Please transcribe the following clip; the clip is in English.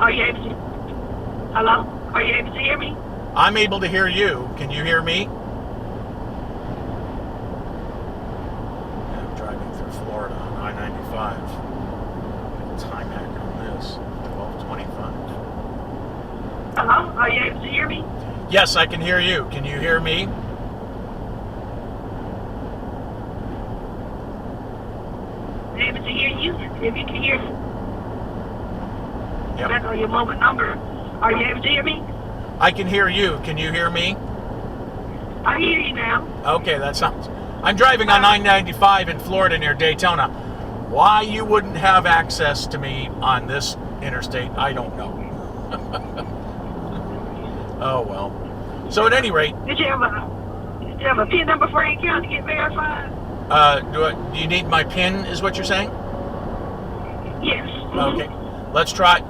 Are you able to? Hello? Are you able to hear me? I'm able to hear you. Can you hear me? I'm driving through Florida on I-95. Time hack on this. 12:25. Hello? Are you able to hear me? Yes, I can hear you. Can you hear me? I'm able to hear you. If you can hear me. Yep. That's on your mobile number. Are you able to hear me? I can hear you. Can you hear me? I hear you now. Okay, that sounds... I'm driving on I-95 in Florida near Daytona. Why you wouldn't have access to me on this interstate, I don't know. Oh, well. So at any rate... Did you have a PIN number for your account to get verified? Do you need my PIN, is what you're saying? Yes. Okay. Let's try...